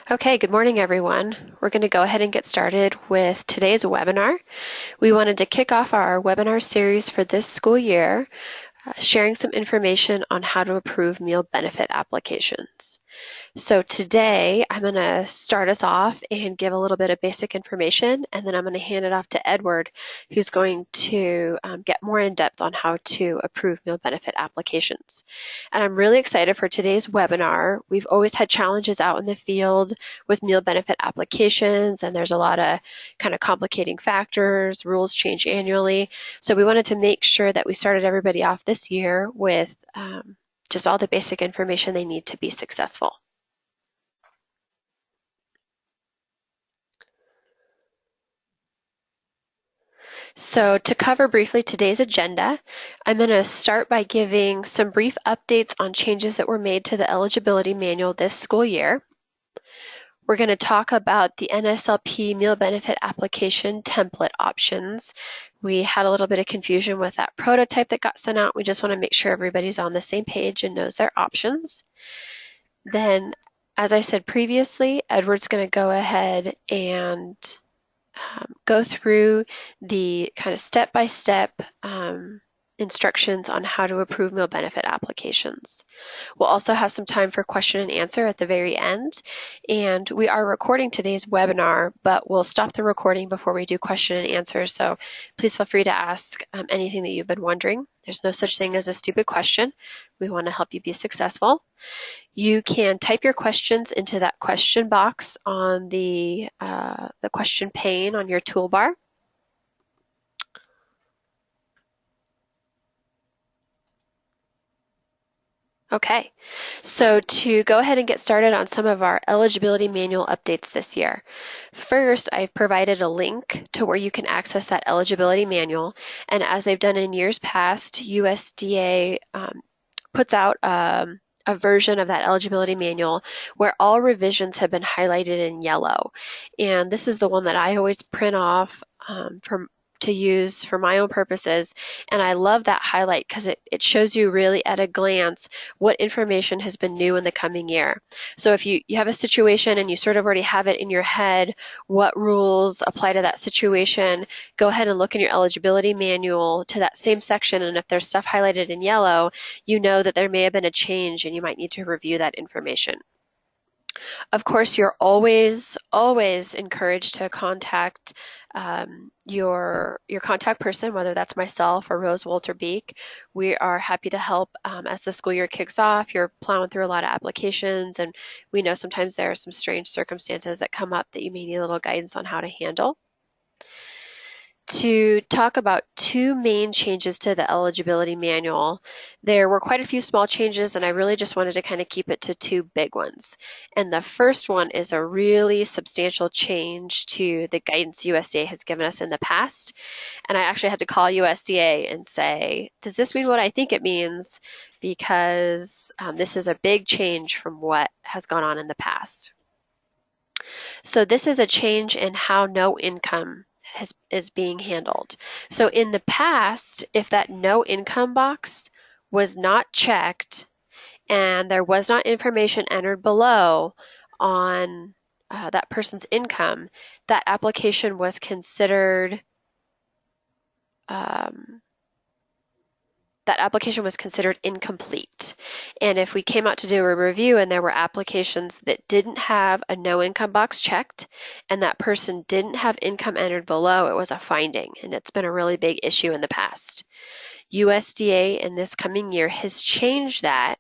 Okay, good morning, everyone. We're going to go ahead and get started with today's webinar. We wanted to kick off our webinar series for this school year, sharing some information on how to approve meal benefit applications. So today I'm going to start us off and give a little bit of basic information, and then I'm going to hand it off to Edward, who's going to get more in depth on how to approve meal benefit applications. And I'm really excited for today's webinar. We've always had challenges out in the field with meal benefit applications, and there's a lot of kind of complicating factors. Rules change annually. So we wanted to make sure that we started everybody off this year with just all the basic information they need to be successful. So to cover briefly today's agenda, I'm going to start by giving some brief updates on changes that were made to the eligibility manual this school year. We're going to talk about the NSLP meal benefit application template options. We had a little bit of confusion with that prototype that got sent out. We just want to make sure everybody's on the same page and knows their options. Then, as I said previously, Edward's going to go ahead and go through the kind of step-by-step instructions on how to approve meal benefit applications. We'll also have some time for question and answer at the very end. And we are recording today's webinar, but we'll stop the recording before we do question and answer. So please feel free to ask anything that you've been wondering. There's no such thing as a stupid question. We want to help you be successful. You can type your questions into that question box on the question pane on your toolbar. Okay, so to go ahead and get started on some of our eligibility manual updates this year. First, I've provided a link to where you can access that eligibility manual, and as they've done in years past, USDA puts out a version of that eligibility manual where all revisions have been highlighted in yellow. And this is the one that I always print off to use for my own purposes. And I love that highlight because it shows you really at a glance what information has been new in the coming year. So if you have a situation and you sort of already have it in your head, what rules apply to that situation, go ahead and look in your eligibility manual to that same section. And if there's stuff highlighted in yellow, you know that there may have been a change and you might need to review that information. Of course, you're always encouraged to contact your contact person, whether that's myself or Rose Walter Beek. We are happy to help as the school year kicks off. You're plowing through a lot of applications, and we know sometimes there are some strange circumstances that come up that you may need a little guidance on how to handle. To talk about two main changes to the eligibility manual. There were quite a few small changes, and I really just wanted to kind of keep it to two big ones. And the first one is a really substantial change to the guidance USDA has given us in the past. And I actually had to call USDA and say, does this mean what I think it means? Because this is a big change from what has gone on in the past. So this is a change in how no income is being handled. So in the past, if that no income box was not checked and there was not information entered below on that person's income, that application was considered incomplete. And if we came out to do a review and there were applications that didn't have a no income box checked and that person didn't have income entered below, it was a finding, and it's been a really big issue in the past. USDA in this coming year has changed that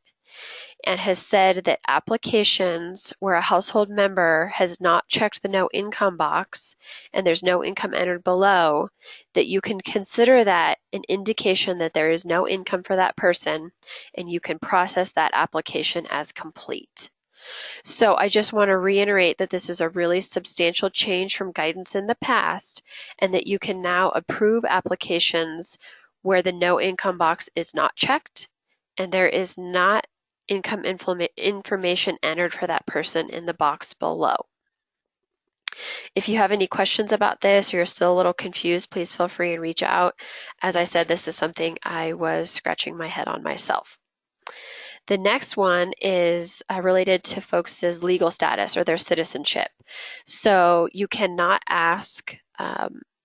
and has said that applications where a household member has not checked the no income box and there's no income entered below, that you can consider that an indication that there is no income for that person, and you can process that application as complete. So I just want to reiterate that this is a really substantial change from guidance in the past, and that you can now approve applications where the no income box is not checked and there is not income information entered for that person in the box below. If you have any questions about this or you're still a little confused, please feel free and reach out. As I said, this is something I was scratching my head on myself. The next one is related to folks' legal status or their citizenship. So you cannot ask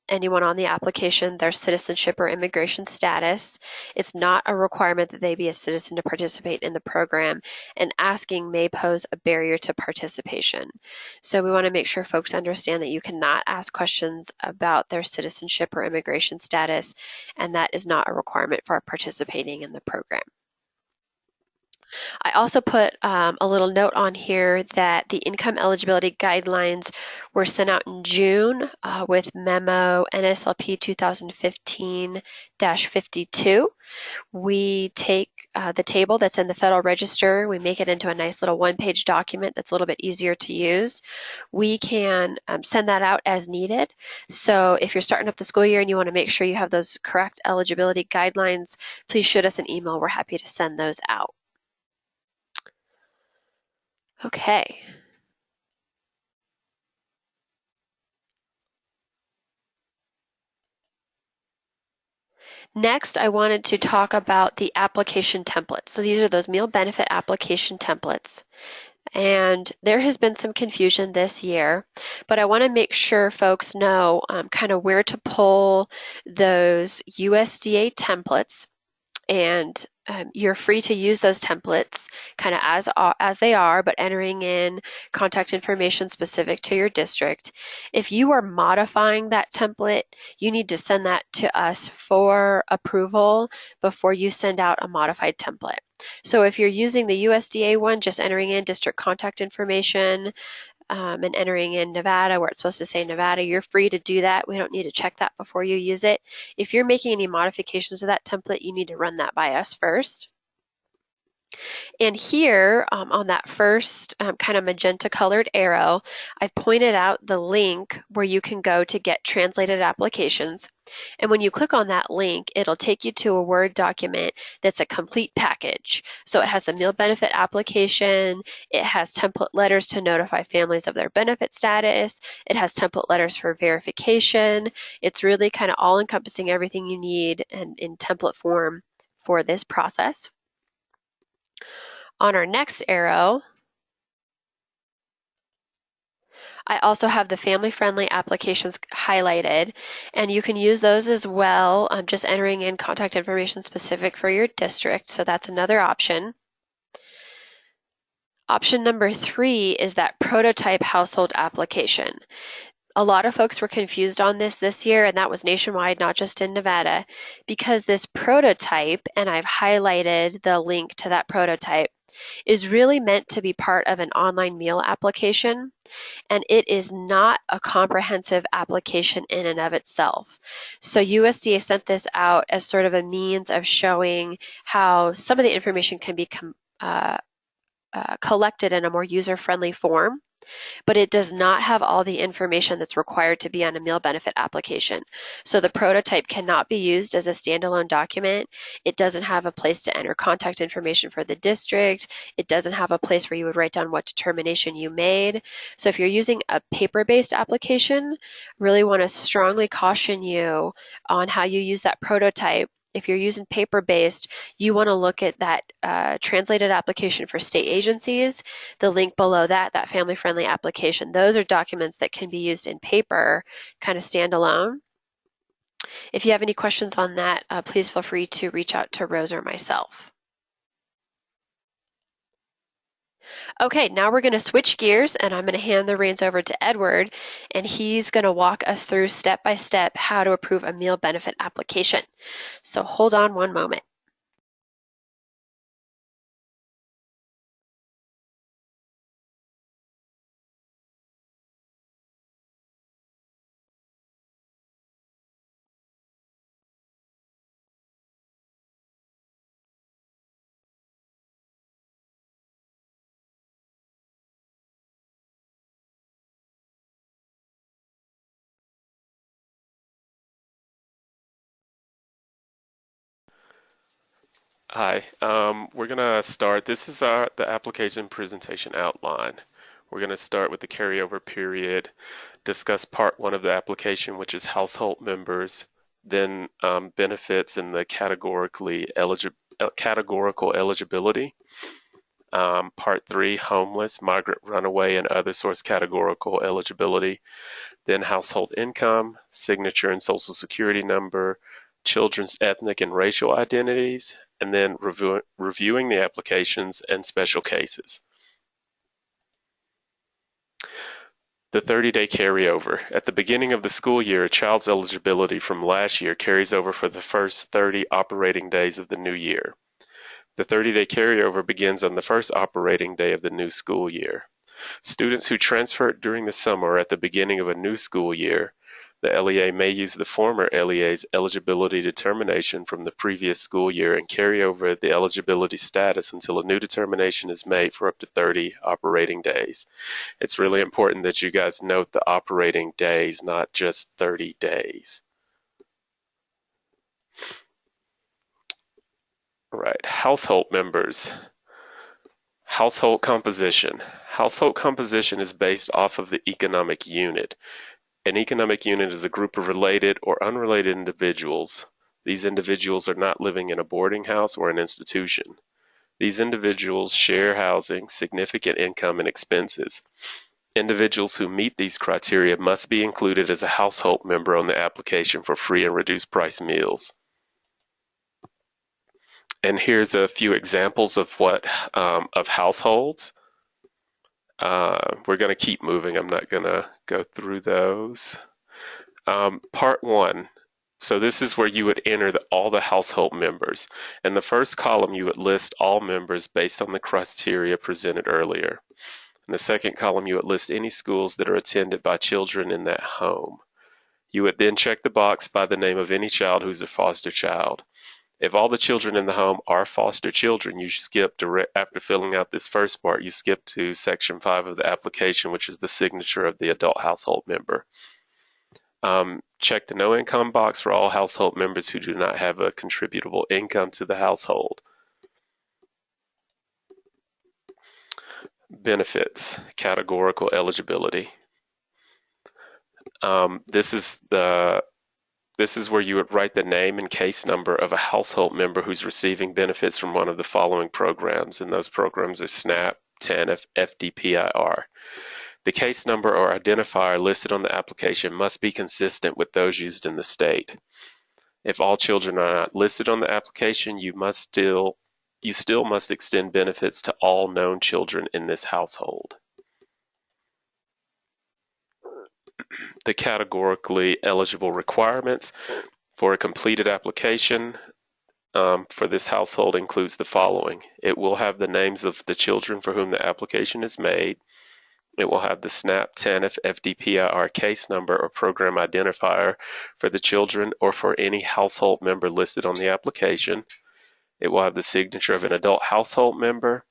anyone on the application their citizenship or immigration status. It's not a requirement that they be a citizen to participate in the program, and asking may pose a barrier to participation. So we want to make sure folks understand that you cannot ask questions about their citizenship or immigration status, and that is not a requirement for participating in the program. I also put a little note on here that the income eligibility guidelines were sent out in June with memo NSLP 2015-52. We take the table that's in the Federal Register, we make it into a nice little one-page document that's a little bit easier to use. We can send that out as needed. So if you're starting up the school year and you want to make sure you have those correct eligibility guidelines, please shoot us an email. We're happy to send those out. Okay. Next, I wanted to talk about the application templates. So these are those meal benefit application templates. And there has been some confusion this year, but I want to make sure folks know kind of where to pull those USDA templates, and you're free to use those templates kind of as they are, but entering in contact information specific to your district. If you are modifying that template, you need to send that to us for approval before you send out a modified template. So if you're using the USDA one, just entering in district contact information, and entering in Nevada where it's supposed to say Nevada, you're free to do that. We don't need to check that before you use it. If you're making any modifications to that template, you need to run that by us first. And here on that first kind of magenta colored arrow, I've pointed out the link where you can go to get translated applications. And when you click on that link, it'll take you to a Word document that's a complete package. So it has the meal benefit application, it has template letters to notify families of their benefit status, it has template letters for verification. It's really kind of all encompassing everything you need and in template form for this process. On our next arrow, I also have the family-friendly applications highlighted, and you can use those as well, just entering in contact information specific for your district, so that's another option. Option number 3 is that prototype household application. A lot of folks were confused on this year, and that was nationwide, not just in Nevada, because this prototype, and I've highlighted the link to that prototype, is really meant to be part of an online meal application, and it is not a comprehensive application in and of itself. So USDA sent this out as sort of a means of showing how some of the information can be collected in a more user-friendly form, but it does not have all the information that's required to be on a meal benefit application. So the prototype cannot be used as a standalone document. It doesn't have a place to enter contact information for the district. It doesn't have a place where you would write down what determination you made. So if you're using a paper-based application, really want to strongly caution you on how you use that prototype. If you're using paper-based, you want to look at that translated application for state agencies, the link below that, that family-friendly application. Those are documents that can be used in paper, kind of standalone. If you have any questions on that, please feel free to reach out to Rose or myself. Okay, now we're going to switch gears, and I'm going to hand the reins over to Edward, and he's going to walk us through step by step how to approve a meal benefit application. So hold on one moment. Hi, we're going to start. This is the application presentation outline. We're going to start with the carryover period, discuss part 1 of the application, which is household members, then benefits and the categorically categorical eligibility. Part 3, homeless, migrant, runaway, and other source categorical eligibility. Then household income, signature and social security number, children's ethnic and racial identities, and then reviewing the applications and special cases. The 30-day carryover. At the beginning of the school year, a child's eligibility from last year carries over for the first 30 operating days of the new year. The 30-day carryover begins on the first operating day of the new school year. Students who transferred during the summer or at the beginning of a new school year, the LEA may use the former LEA's eligibility determination from the previous school year and carry over the eligibility status until a new determination is made for up to 30 operating days. It's really important that you guys note the operating days, not just 30 days. All right, household members. Household composition. Household composition is based off of the economic unit. An economic unit is a group of related or unrelated individuals. These individuals are not living in a boarding house or an institution. These individuals share housing, significant income, and expenses. Individuals who meet these criteria must be included as a household member on the application for free and reduced price meals. And here's a few examples of of households. We're going to keep moving. I'm not going to go through those. Part 1. So this is where you would enter all the household members. In the first column, you would list all members based on the criteria presented earlier. In the second column, you would list any schools that are attended by children in that home. You would then check the box by the name of any child who's a foster child. If all the children in the home are foster children, you skip after filling out this first part, you skip to section 5 of the application, which is the signature of the adult household member. Check the no income box for all household members who do not have a contributable income to the household. Benefits, categorical eligibility. This is where you would write the name and case number of a household member who's receiving benefits from one of the following programs, and those programs are SNAP, TANF, FDPIR. The case number or identifier listed on the application must be consistent with those used in the state. If all children are not listed on the application, you still must extend benefits to all known children in this household. The categorically eligible requirements for a completed application for this household includes the following. It will have the names of the children for whom the application is made. It will have the SNAP, TANF, FDPIR case number or program identifier for the children or for any household member listed on the application. It will have the signature of an adult household member.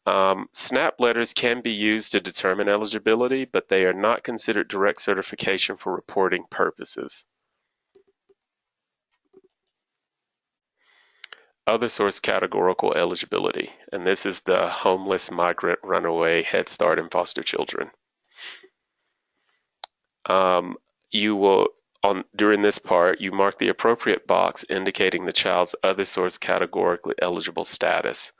SNAP letters can be used to determine eligibility, but they are not considered direct certification for reporting purposes. Other source categorical eligibility, and this is the homeless, migrant, runaway, Head Start, and foster children. During this part, you mark the appropriate box indicating the child's other source categorically eligible status.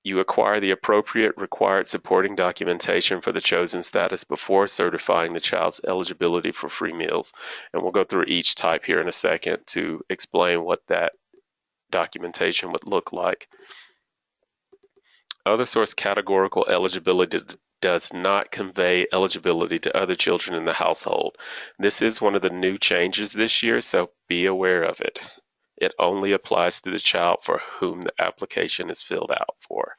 You acquire the appropriate required supporting documentation for the chosen status before certifying the child's eligibility for free meals. And we'll go through each type here in a second to explain what that documentation would look like. Other source categorical eligibility does not convey eligibility to other children in the household. This is one of the new changes this year, so be aware of it. It only applies to the child for whom the application is filled out for.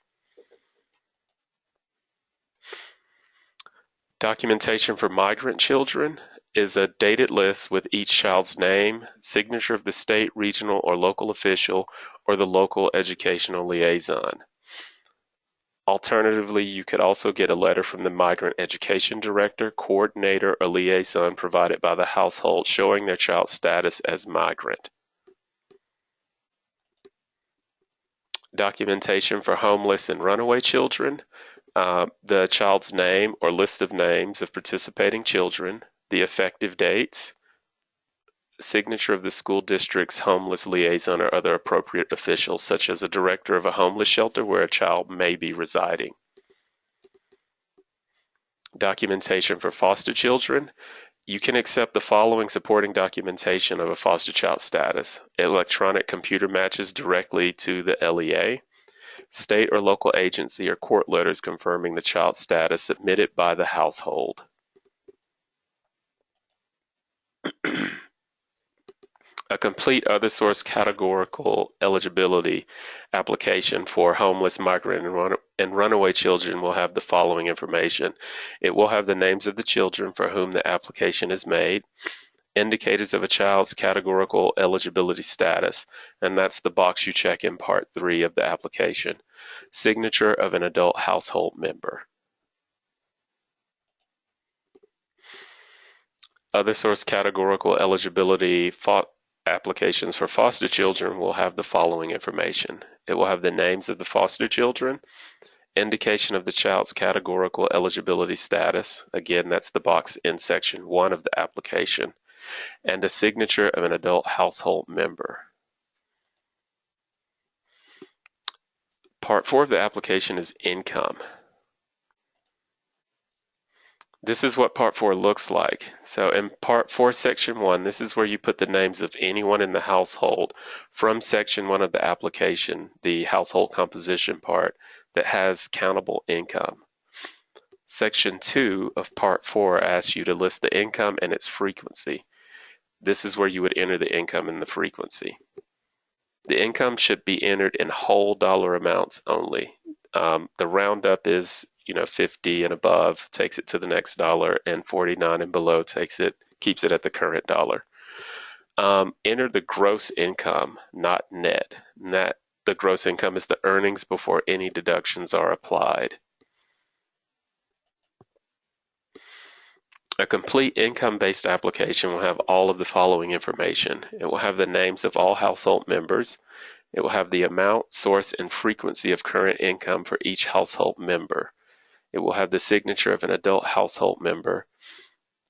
Documentation for migrant children is a dated list with each child's name, signature of the state, regional, or local official, or the local educational liaison. Alternatively, you could also get a letter from the migrant education director, coordinator, or liaison provided by the household showing their child's status as migrant. Documentation for homeless and runaway children, the child's name or list of names of participating children, the effective dates, signature of the school district's homeless liaison or other appropriate officials, such as a director of a homeless shelter where a child may be residing. Documentation for foster children. You can accept the following supporting documentation of a foster child status: electronic computer matches directly to the LEA, state or local agency or court letters confirming the child's status submitted by the household. A complete other source categorical eligibility application for homeless, migrant, and runaway children will have the following information. It will have the names of the children for whom the application is made, indicators of a child's categorical eligibility status, and that's the box you check in Part 3 of the application, signature of an adult household member. Other source categorical eligibility applications for foster children will have the following information. It will have the names of the foster children, indication of the child's categorical eligibility status, again that's the box in section 1 of the application, and a signature of an adult household member. Part 4 of the application is income. This is what Part 4 looks like. So in Part 4, Section 1, this is where you put the names of anyone in the household from Section 1 of the application, the household composition part, that has countable income. Section 2 of Part 4 asks you to list the income and its frequency. This is where you would enter the income and the frequency. The income should be entered in whole dollar amounts only. The roundup is 50 and above takes it to the next dollar, and 49 and below keeps it at the current dollar. Enter the gross income, not net. The gross income is the earnings before any deductions are applied. A complete income-based application will have all of the following information. It will have the names of all household members. It will have the amount, source, and frequency of current income for each household member. It will have the signature of an adult household member.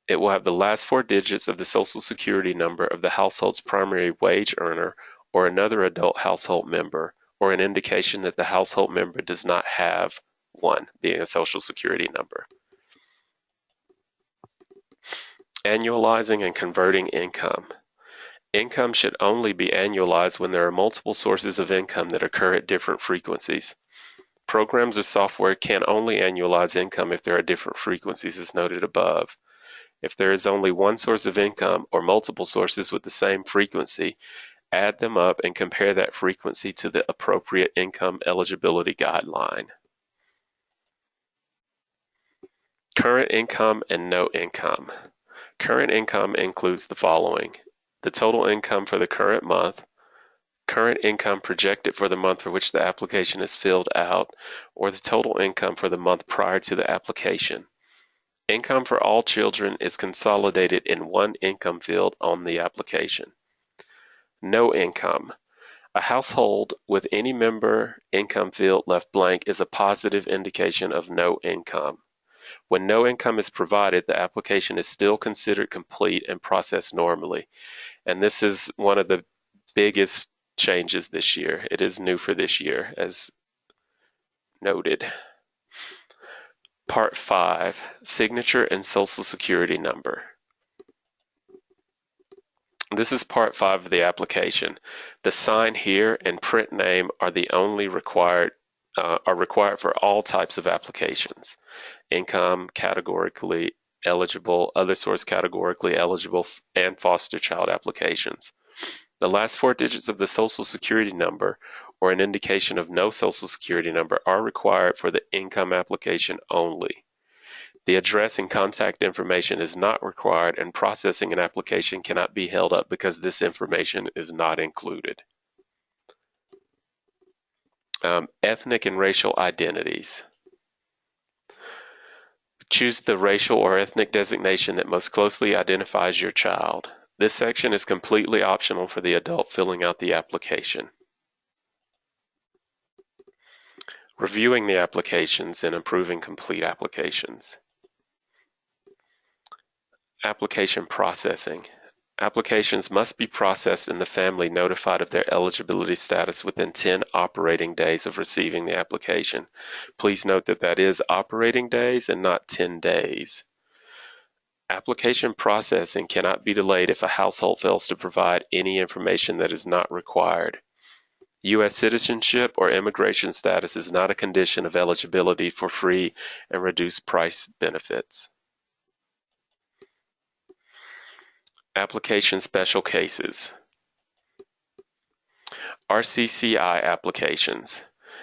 It will have the last 4 digits of the Social Security number of the household's primary wage earner or another adult household member, or an indication that the household member does not have one, being a Social Security number. Annualizing and converting income. Income should only be annualized when there are multiple sources of income that occur at different frequencies. Programs or software can only annualize income if there are different frequencies as noted above. If there is only one source of income or multiple sources with the same frequency, add them up and compare that frequency to the appropriate income eligibility guideline. Current income and no income. Current income includes the following: the total income for the current month, current income projected for the month for which the application is filled out, or the total income for the month prior to the application. Income for all children is consolidated in one income field on the application. No income. A household with any member income field left blank is a positive indication of no income. When no income is provided, the application is still considered complete and processed normally. And this is one of the biggest changes this year. It is new for this year, as noted. Part 5, signature and Social Security number. This is Part 5 of the application. The sign here and print name are the only required for all types of applications. Income, categorically eligible, other source categorically eligible, and foster child applications. The last 4 digits of the Social Security number or an indication of no Social Security number are required for the income application only. The address and contact information is not required, and processing an application cannot be held up because this information is not included. Ethnic and racial identities. Choose the racial or ethnic designation that most closely identifies your child. This section is completely optional for the adult filling out the application. Reviewing the applications and approving complete applications. Application processing. Applications must be processed and the family notified of their eligibility status within 10 operating days of receiving the application. Please note that that is operating days and not 10 days. Application processing cannot be delayed if a household fails to provide any information that is not required. U.S. citizenship or immigration status is not a condition of eligibility for free and reduced price benefits. Application special cases. RCCI applications.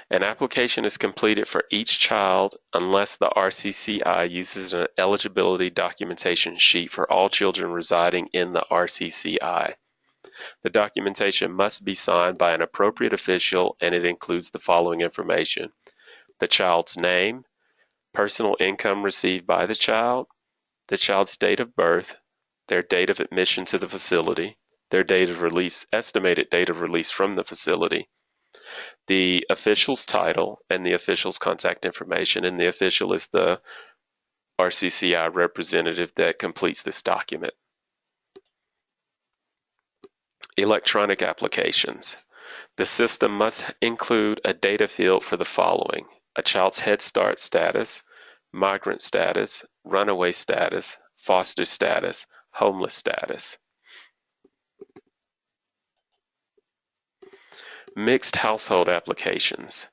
An application is completed for each child unless the RCCI uses an eligibility documentation sheet for all children residing in the RCCI. The documentation must be signed by an appropriate official and it includes the following information: the child's name, personal income received by the child's date of birth, their date of admission to the facility, their date of release, estimated date of release from the facility, the official's title, and the official's contact information. And the official is the RCCI representative that completes this document. Electronic applications. The system must include a data field for the following: a child's Head Start status, migrant status, runaway status, foster status, homeless status. Mixed household applications.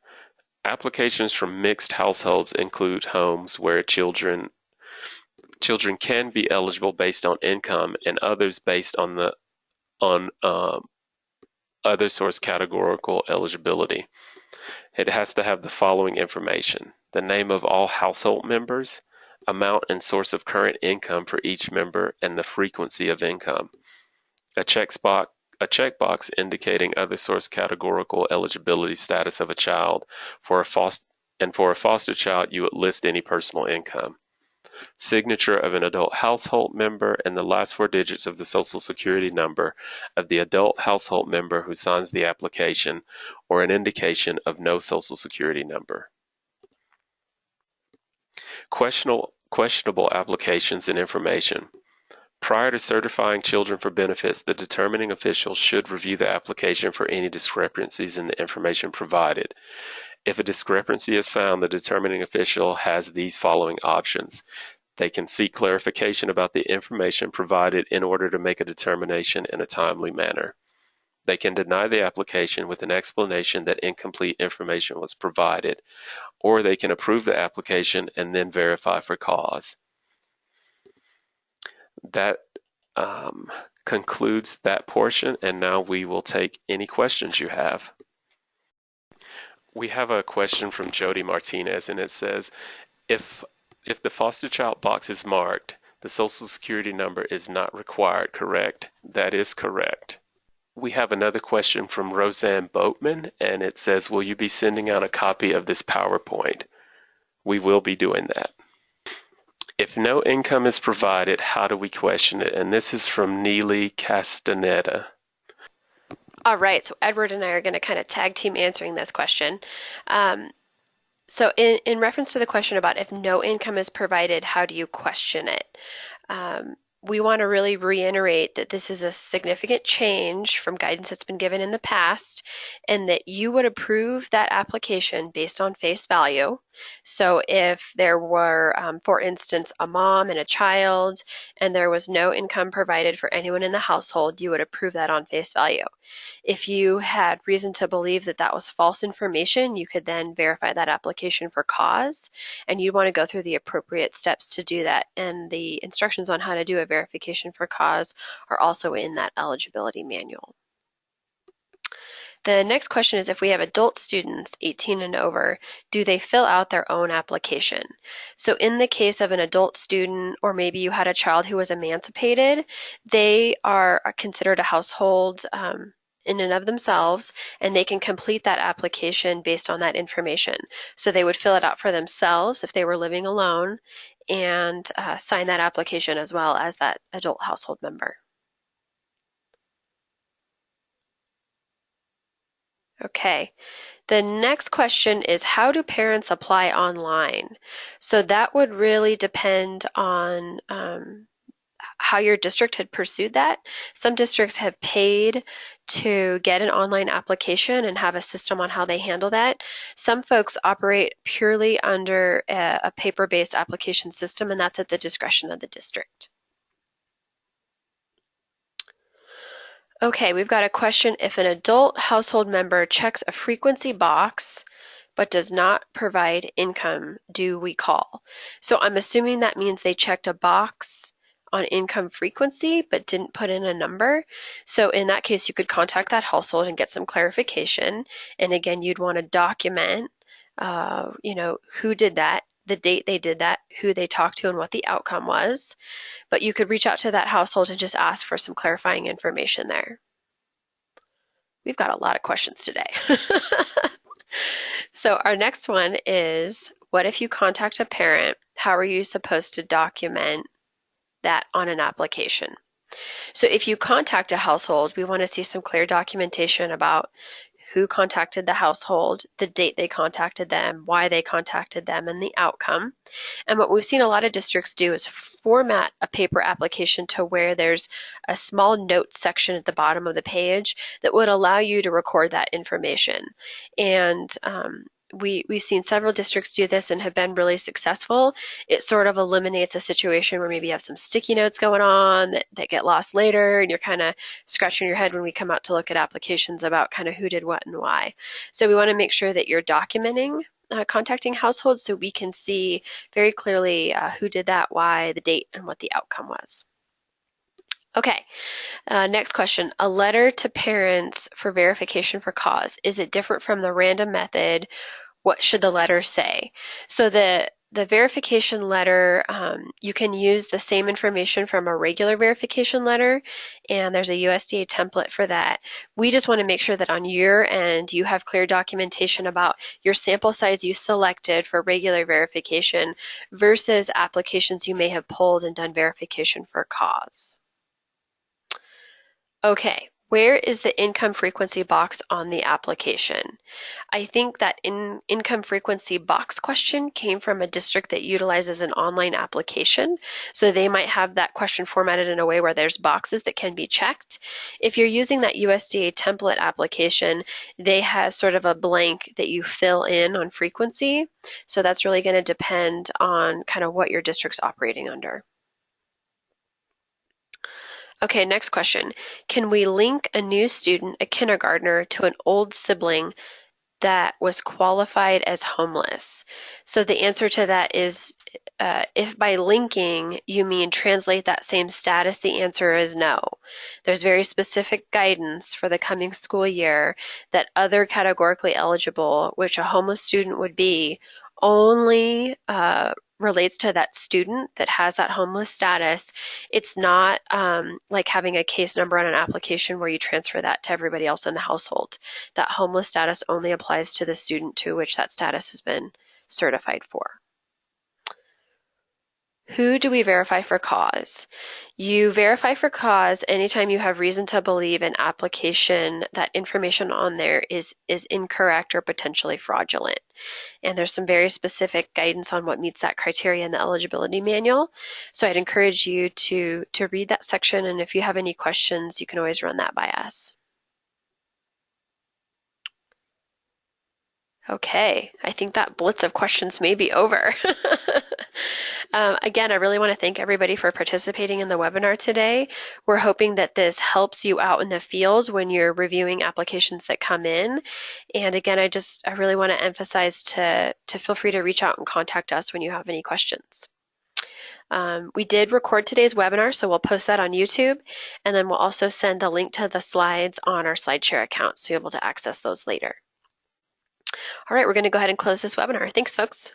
Applications from mixed households include homes where children can be eligible based on income and others based on other source categorical eligibility. It has to have the following information: the name of all household members, amount and source of current income for each member, and the frequency of income. A checkbox indicating other source categorical eligibility status of a child. For a foster child, you would list any personal income. Signature of an adult household member and the last 4 digits of the Social Security number of the adult household member who signs the application, or an indication of no Social Security number. Questionable applications and information. Prior to certifying children for benefits, the determining official should review the application for any discrepancies in the information provided. If a discrepancy is found, the determining official has these following options. They can seek clarification about the information provided in order to make a determination in a timely manner. They can deny the application with an explanation that incomplete information was provided, or they can approve the application and then verify for cause. That concludes that portion, and now we will take any questions you have. We have a question from Jody Martinez, and it says, if the foster child box is marked, the Social Security number is not required, correct? That is correct. We have another question from Roseanne Boatman, and it says, will you be sending out a copy of this PowerPoint? We will be doing that. If no income is provided, how do we question it? And this is from Neely Castaneda. All right, so Edward and I are going to kind of tag team answering this question. So in reference to the question about if no income is provided, how do you question it? We want to really reiterate that this is a significant change from guidance that's been given in the past, and that you would approve that application based on face value. So if there were, for instance, a mom and a child, and there was no income provided for anyone in the household, you would approve that on face value. If you had reason to believe that that was false information, you could then verify that application for cause, and you'd want to go through the appropriate steps to do that. And the instructions on how to do a verification for cause are also in that eligibility manual. The next question is, if we have adult students 18 and over, do they fill out their own application? So in the case of an adult student, or maybe you had a child who was emancipated, they are considered a household in and of themselves, and they can complete that application based on that information. So they would fill it out for themselves if they were living alone, and sign that application as well as that adult household member. Okay, the next question is, how do parents apply online? So that would really depend on how your district had pursued that. Some districts have paid to get an online application and have a system on how they handle that. Some folks operate purely under a paper-based application system, and that's at the discretion of the district. Okay, we've got a question. If an adult household member checks a frequency box but does not provide income, do we call? So I'm assuming that means they checked a box on income frequency but didn't put in a number. So in that case, you could contact that household and get some clarification. And again, you'd want to document, who did that, the date they did that, who they talked to, and what the outcome was. But you could reach out to that household and just ask for some clarifying information there. We've got a lot of questions today. So our next one is, what if you contact a parent? How are you supposed to document that on an application? So if you contact a household, we want to see some clear documentation about who contacted the household, the date they contacted them, why they contacted them, and the outcome. And what we've seen a lot of districts do is format a paper application to where there's a small notes section at the bottom of the page that would allow you to record that information. And we've seen several districts do this and have been really successful. It sort of eliminates a situation where maybe you have some sticky notes going on that get lost later, and you're kind of scratching your head when we come out to look at applications about kind of who did what and why. So we want to make sure that you're documenting contacting households so we can see very clearly who did that, why, the date, and what the outcome was. Okay, next question. A letter to parents for verification for cause. Is it different from the random method? What should the letter say? So the verification letter, you can use the same information from a regular verification letter, and there's a USDA template for that. We just want to make sure that on your end you have clear documentation about your sample size you selected for regular verification versus applications you may have pulled and done verification for cause. Okay, where is the income frequency box on the application? I think that income frequency box question came from a district that utilizes an online application. So they might have that question formatted in a way where there's boxes that can be checked. If you're using that USDA template application, they have sort of a blank that you fill in on frequency. So that's really going to depend on kind of what your district's operating under. Okay, next question. Can we link a new student, a kindergartner, to an old sibling that was qualified as homeless? So the answer to that is, if by linking you mean translate that same status, the answer is no. There's very specific guidance for the coming school year that other categorically eligible, which a homeless student would be, only relates to that student that has that homeless status. It's not like having a case number on an application where you transfer that to everybody else in the household. That homeless status only applies to the student to which that status has been certified for. Who do we verify for cause? You verify for cause anytime you have reason to believe an application, that information on there is incorrect or potentially fraudulent. And there's some very specific guidance on what meets that criteria in the eligibility manual. So I'd encourage you to read that section, and if you have any questions, you can always run that by us. Okay, I think that blitz of questions may be over. Again, I really want to thank everybody for participating in the webinar today. We're hoping that this helps you out in the field when you're reviewing applications that come in. And again, I really want to emphasize to feel free to reach out and contact us when you have any questions. We did record today's webinar, so we'll post that on YouTube, and then we'll also send the link to the slides on our SlideShare account, so you'll be able to access those later. All right, we're going to go ahead and close this webinar. Thanks, folks.